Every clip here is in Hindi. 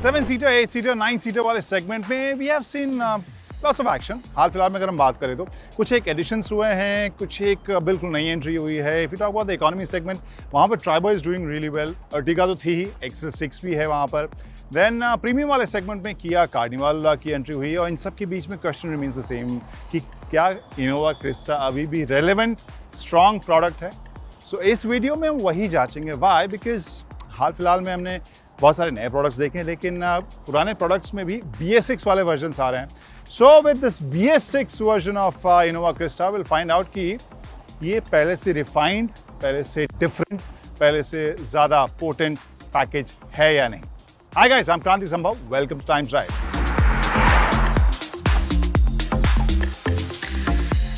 7 सीटर, 8 सीटर, 9 सीटर वाले सेगमेंट में we have seen lots of action. हाल फिलहाल में अगर हम बात करें तो कुछ एक एडिशंस हुए हैं, कुछ एक बिल्कुल नई एंट्री हुई है। If you talk about the economy segment, वहाँ पर tribo is doing really well. Ertiga तो थी ही, एक्सेल 6 भी है वहाँ पर। देन प्रीमियम वाले सेगमेंट में किया कार्निवल की एंट्री हुई है और इन सब के बीच में क्वेश्चन रिमेन्स द सेम कि क्या इनोवा क्रिस्टा अभी भी रेलेवेंट स्ट्रॉन्ग प्रोडक्ट है। सो इस वीडियो में हम वही जांचेंगे। वाई? बिकॉज हाल फिलहाल में हमने बहुत सारे नए प्रोडक्ट्स देखे हैं, लेकिन पुराने प्रोडक्ट्स में भी BS6 वाले वर्जन्स आ रहे हैं। So with this BS6 version of Innova Crysta will find out कि ये पहले से रिफाइंड, पहले से डिफरेंट, पहले से ज़्यादा पोटेंट पैकेज है या नहीं। Hi guys, I'm Kranti Sambhav. Welcome to Time Drive.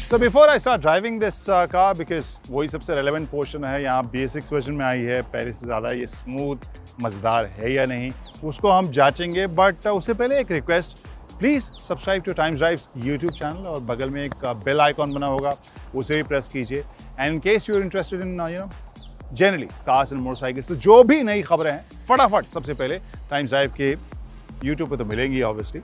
So before I start driving this car, because वही सबसे relevant portion है, यहाँ BS6 वर्जन में आई है, पहले से ज़्यादा ये स्मूथ मज़ेदार है या नहीं, उसको हम जांचेंगे। बट उससे पहले एक request, please subscribe two times drive YouTube channel और बगल में एक बेल आइकॉन बना होगा, उसे भी प्रेस कीजिए। And in case you are interested in generally cars and motorcycles, तो जो भी नई खबरें हैं फटाफट सबसे पहले टाइम्स ड्राइव के यूट्यूब पे तो मिलेंगी ऑब्वियसली,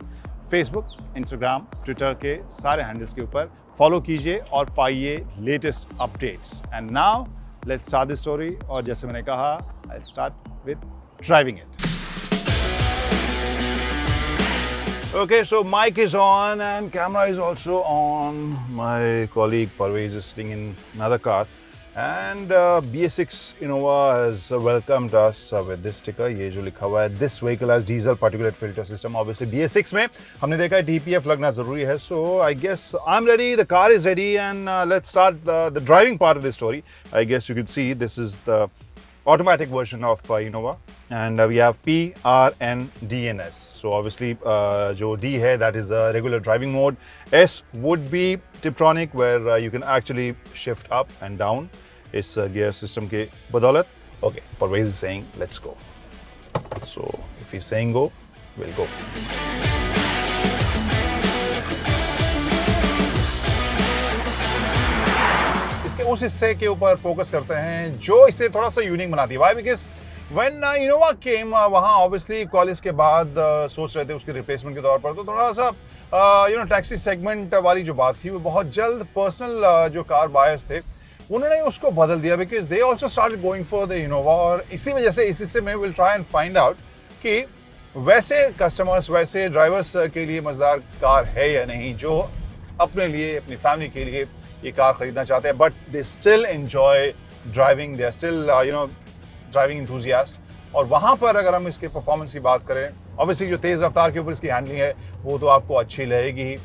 फेसबुक, इंस्टाग्राम, ट्विटर के सारे हैंडल्स के ऊपर फॉलो कीजिए और पाइए latest updates. And now let's start the story. और जैसे मैंने कहा, I start with driving it. Okay, so mic is on and camera is also on. My colleague Parvez is sitting in another car. And BS6 Innova has welcomed us with this sticker. ये जो लिखा हुआ है, this vehicle has diesel particulate filter system. Obviously BS6 में हमने देखा है DPF लगना ज़रूरी है. So I guess I'm ready, the car is ready, and let's start the driving part of the story. I guess you can see this is the automatic version of Innova, and we have P, R, N, D and S. So obviously जो D है, that is a regular driving mode. S would be Tiptronic, where you can actually shift up and down इस gear system के बदौलत. Okay, Parvez is saying let's go. So if he's saying go, we'll go. इसके उस हिस्से के ऊपर फोकस करते हैं जो इसे थोड़ा सा यूनिक बनाती है। Why? Because when Innova came, वहाँ obviously कॉलेज के बाद सोच रहे थे उसके रिप्लेसमेंट के तौर पर, तो थोड़ा सा टैक्सी सेगमेंट वाली जो बात थी वो बहुत जल्द पर्सनल जो कार बायर्स थे उन्होंने उसको बदल दिया, because they also started going for the Innova. और इसी वजह से इस हिस्से में will try and find out कि वैसे कस्टमर्स, वैसे ड्राइवर्स के लिए मज़ेदार कार है या नहीं, जो अपने लिए, अपनी फैमिली के लिए ये कार खरीदना चाहते हैं, but they still enjoy driving, they are still driving enthusiast. और वहाँ पर अगर हम इसके परफॉर्मेंस की बात करें, ऑब्वियसली जो तेज़ रफ्तार के ऊपर इसकी हैंडलिंग है वो तो आपको अच्छी लगेगी ही।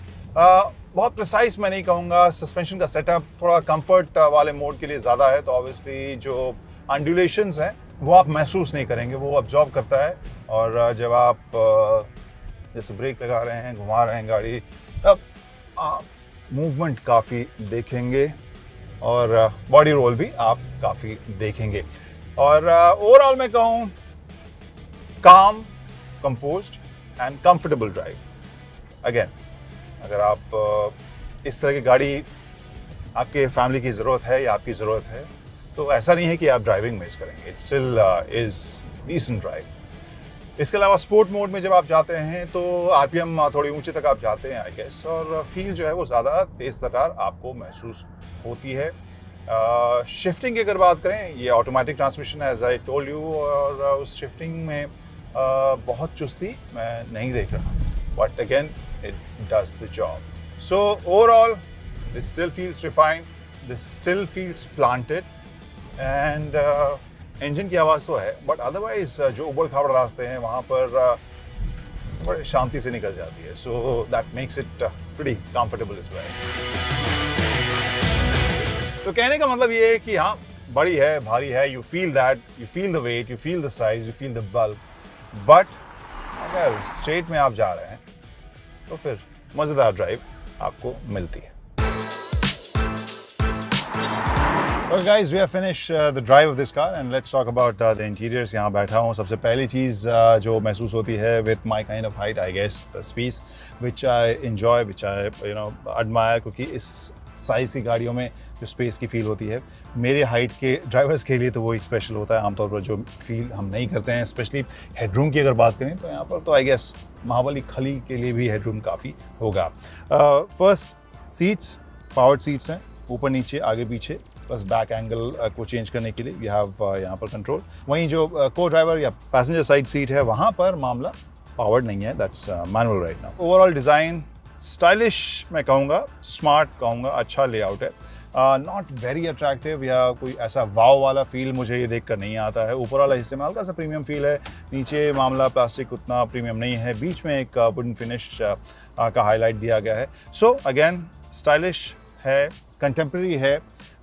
बहुत प्रिसाइज मैं नहीं कहूँगा, सस्पेंशन का सेटअप थोड़ा कंफर्ट वाले मोड के लिए ज़्यादा है, तो ऑब्वियसली जो अंडुलेशंस हैं वो आप महसूस नहीं करेंगे, वो अब्जॉर्ब करता है। और जब आप जैसे ब्रेक लगा रहे हैं, घुमा रहे हैं गाड़ी, तब आप मूवमेंट काफ़ी देखेंगे और बॉडी रोल भी आप काफ़ी देखेंगे। और ओवरऑल मैं कहूँ काम, composed and comfortable drive. Again, अगर आप इस तरह की गाड़ी आपके फैमिली की ज़रूरत है या आपकी ज़रूरत है, तो ऐसा नहीं है कि आप ड्राइविंग मिस करेंगे। It still is decent drive. इसके अलावा स्पोर्ट मोड में जब आप जाते हैं तो RPM थोड़ी ऊंचे तक आप जाते हैं आई गेस, और फील जो है वो ज़्यादा तेज़ तर्रार आपको महसूस होती है। शिफ्टिंग की अगर बात करें, ये ऑटोमेटिक ट्रांसमिशन है एज आई टोल्ड यू, और उस शिफ्टिंग में बहुत चुस्ती मैं नहीं देख रहा, but again it does the job. So overall, this still feels refined, this still feels planted, and engine की आवाज़ तो है, but otherwise जो उबड़ खाबड़ रास्ते हैं वहाँ पर बड़े शांति से निकल जाती है, so that makes it pretty comfortable as well. तो कहने का मतलब ये है कि हाँ, बड़ी है, भारी है, you feel that, you feel the weight, you feel the size, you feel the bulk, but अगर स्ट्रेट में आप जा रहे हैं तो फिर मज़ेदार ड्राइव आपको मिलती है। Well guys, we have finished the drive of this car and let's talk about the interiors. यहाँ बैठा हूँ, सबसे पहली चीज़ जो महसूस होती है with my kind of height, I guess, the space which I enjoy, which I admire, क्योंकि इस साइज़ की गाड़ियों में जो स्पेस की फील होती है, मेरे हाइट के ड्राइवर्स के लिए तो वो एक स्पेशल होता है। आमतौर पर जो फील हम नहीं करते हैं, स्पेशली हेडरूम की अगर बात करें तो यहाँ पर तो आई गेस महाबली खली के लिए भी हेडरूम काफ़ी होगा। फर्स्ट सीट्स पावर्ड सीट्स हैं, ऊपर नीचे आगे पीछे, बस बैक एंगल को चेंज करने के लिए वी हैव यहाँ पर कंट्रोल। वहीं जो को ड्राइवर या पैसेंजर साइड सीट है वहाँ पर मामला पावर्ड नहीं है, that's manual right now. Overall design stylish मैं कहूँगा, स्मार्ट कहूँगा, अच्छा लेआउट है, नॉट वेरी अट्रैक्टिव या कोई ऐसा वाव वाला फील मुझे ये देख कर नहीं आता है। ऊपर वाला हिस्से में हल्का सा प्रीमियम फील है, नीचे मामला प्लास्टिक उतना प्रीमियम नहीं है, बीच में एक वुडन फिनिश का हाईलाइट दिया गया है। सो अगेन स्टाइलिश है, कंटेम्प्रेरी है,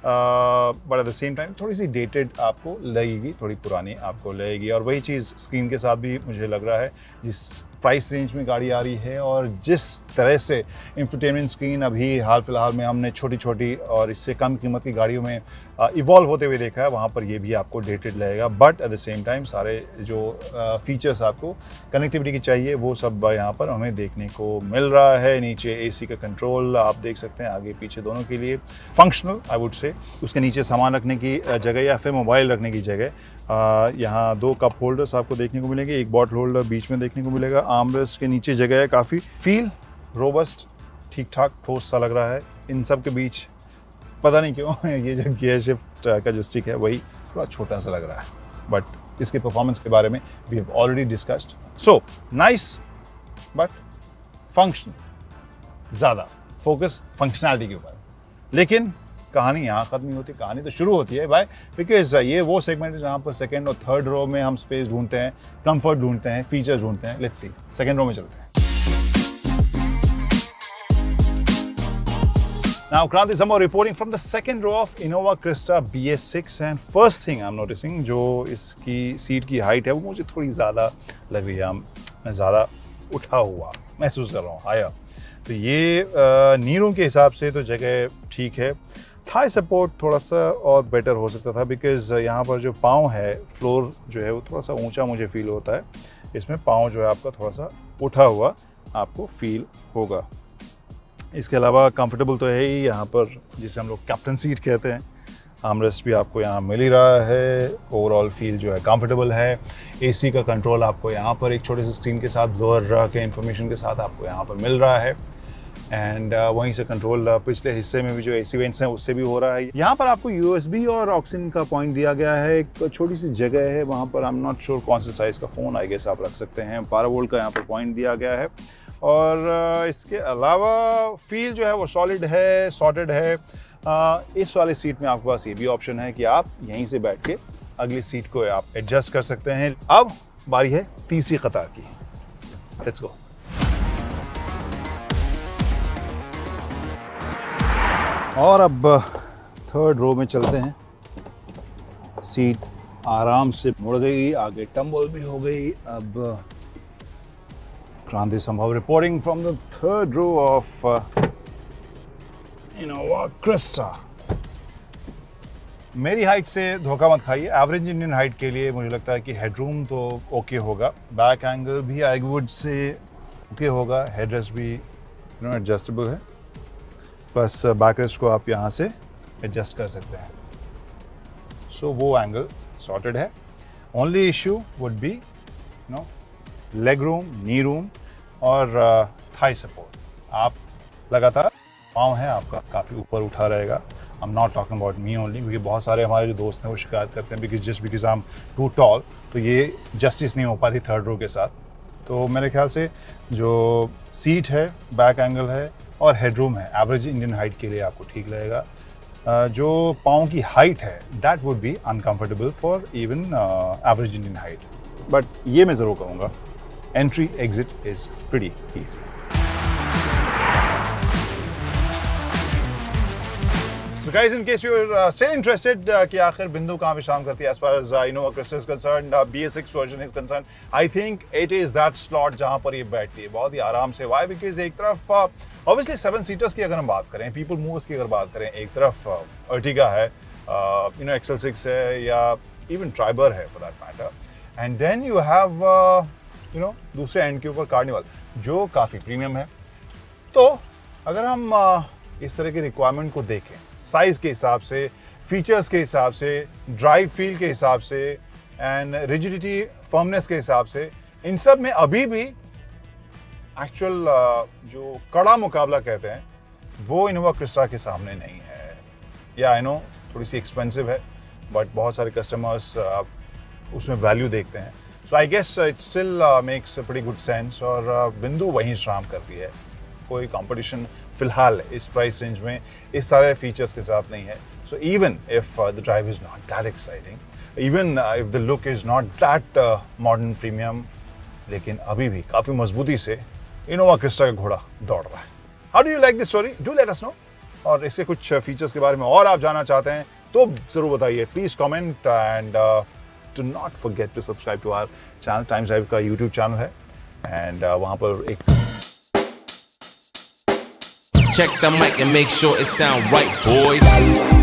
but at the same time थोड़ी सी डेटेड आपको लगेगी, थोड़ी पुरानी आपको लगेगी। और वही चीज़ स्क्रीन के साथ भी मुझे लग रहा है, जिस प्राइस रेंज में गाड़ी आ रही है और जिस तरह से इंफोटेनमेंट स्क्रीन अभी हाल फिलहाल में हमने छोटी छोटी और इससे कम कीमत की गाड़ियों में इवॉल्व होते हुए देखा है, वहाँ पर ये भी आपको डेटेड लगेगा। But at the same time सारे जो फीचर्स आपको कनेक्टिविटी की चाहिए वो सब यहाँ पर हमें देखने को मिल रहा है। नीचे एसी का कंट्रोल आप देख सकते हैं, आगे पीछे दोनों के लिए फंक्शनल आई वुड से। उसके नीचे सामान रखने की जगह या फिर मोबाइल रखने की जगह यहाँ 2 कप होल्डर्स आपको देखने को मिलेंगे, एक बॉटल होल्डर बीच में देखने को मिलेगा। आर्मरेस्ट के नीचे जगह है, काफ़ी फील रोबस्ट, ठीक ठाक ठोस सा लग रहा है। इन सब के बीच पता नहीं क्यों ये जो गियर शिफ्ट का जो स्टिक है वही थोड़ा छोटा सा लग रहा है, बट इसके परफॉर्मेंस के बारे में we have already discussed. So nice but functional, ज़्यादा फोकस फंक्शनैलिटी के ऊपर। लेकिन कहानी यहाँ ख़त्म नहीं होती, कहानी तो शुरू होती है भाई, बिकॉज ये वो सेगमेंट है जहाँ पर सेकंड और थर्ड रो में हम स्पेस ढूंढते हैं, कंफर्ट ढूंढते हैं, फीचर्स ढूंढते हैं। लेट्स सी, सेकंड रो में चलते हैं। Now, Kranti Samar reporting from the second row of Innova Crysta BS6 and first thing I'm noticing जो इसकी सीट की हाइट है वो मुझे थोड़ी ज़्यादा लग रही है, मैं ज़्यादा उठा हुआ महसूस कर रहा हूँ आया। तो ये नी रूम के हिसाब से तो जगह ठीक है, थाई सपोर्ट थोड़ा सा और बेटर हो सकता था, बिकॉज यहाँ पर जो पाँव है, फ्लोर जो है वो थोड़ा सा ऊंचा मुझे फील होता है, इसमें पाँव जो है आपका थोड़ा सा उठा हुआ आपको फील होगा। इसके अलावा कंफर्टेबल तो है ही, यहाँ पर जिसे हम लोग कैप्टन सीट कहते हैं, आर्मरेस्ट भी आपको यहाँ मिल ही रहा है। ओवरऑल फील जो है कंफर्टेबल है। एसी का कंट्रोल आपको यहाँ पर एक छोटे से स्क्रीन के साथ ब्लोअर के इंफॉर्मेशन के साथ आपको यहाँ पर मिल रहा है, एंड वहीं से कंट्रोल पिछले हिस्से में भी जो एसी वेंट्स हैं उससे भी हो रहा है। यहाँ पर आपको यूएसबी और ऑक्सीजन का पॉइंट दिया गया है, एक छोटी सी जगह है वहाँ पर, आई एम नॉट श्योर कौन से साइज़ का फ़ोन आई गेस आप रख सकते हैं। 12 वोल्ट का यहाँ पर पॉइंट दिया गया है, और इसके अलावा फील जो है वो सॉलिड है, सॉर्टेड है। इस वाले सीट में आपके पास ये भी ऑप्शन है कि आप यहीं से बैठ के अगली सीट को आप एडजस्ट कर सकते हैं। अब बारी है तीसरी कतार की, लेट्स गो। और अब थर्ड रो में चलते हैं। सीट आराम से मुड़ गई, आगे टम्बल भी हो गई। अब Kranti Sambhav reporting from the third row of Innova Crysta. मेरी हाइट से धोखा मत खाइए, एवरेज इंडियन हाइट के लिए मुझे लगता है कि हेडरूम तो ओके होगा, बैक एंगल भी आई वुड से ओके होगा, हेडरेस्ट भी एडजस्टेबल है, बस बैक रेस्ट को आप यहाँ से एडजस्ट कर सकते हैं। सो वो एंगल सॉर्टेड है। Only issue would be leg room, knee room और थाई सपोर्ट। आप लगातार पाँव है आपका काफ़ी ऊपर उठा रहेगा। I am not talking about me only, क्योंकि बहुत सारे हमारे जो दोस्त हैं वो शिकायत करते हैं because I am too tall, तो ये जस्टिस नहीं हो पाती थर्ड रो के साथ। तो मेरे ख्याल से जो सीट है, बैक एंगल है और हेडरूम है, एवरेज इंडियन हाइट के लिए आपको ठीक लगेगा। जो पाँव की हाइट है that would be uncomfortable for even average Indian height, but ये मैं ज़रूर कहूँगा entry exit is pretty easy. So guys, in case you're still interested कि आखिर बिंदु कहाँ विश्राम करती है as far as Innova Crysta is concerned, BS6 version is concerned, I think it is that slot जहाँ पर ये बैठती है बहुत ही आराम से। Why? Because एक तरफ obviously 7 सीटर्स की अगर हम बात करें, people movers की अगर बात करें, एक तरफ Ertiga है, XL6 है या even Triber है for that matter, and then you have दूसरे एंड के ऊपर कार्निवल जो काफ़ी प्रीमियम है। तो अगर हम इस तरह की रिक्वायरमेंट को देखें, साइज़ के हिसाब से, फीचर्स के हिसाब से, ड्राइव फील के हिसाब से एंड रिजिडिटी फर्मनेस के हिसाब से, इन सब में अभी भी एक्चुअल जो कड़ा मुकाबला कहते हैं वो इनोवा क्रिस्टा के सामने नहीं है। या आई नो थोड़ी सी एक्सपेंसिव है, बट बहुत सारे कस्टमर्स उसमें वैल्यू देखते हैं। So I guess it still makes pretty good sense और बिंदु वहीं श्राम करती है। कोई कंपटीशन फिलहाल इस प्राइस रेंज में इस सारे फीचर्स के साथ नहीं है। So even if the drive is not that exciting, even if the look is not that modern premium, लेकिन अभी भी काफ़ी मजबूती से इनोवा क्रिस्टा का घोड़ा दौड़ रहा है। How do you like this story? Do let us know. और इससे कुछ फीचर्स के बारे में और आप जानना चाहते हैं तो ज़रूर बताइए, please comment and do not forget to subscribe to our channel. Times Drive का यूट्यूब चैनल है एंड वहाँ पर एक Check the mic and make sure it sound right, boys.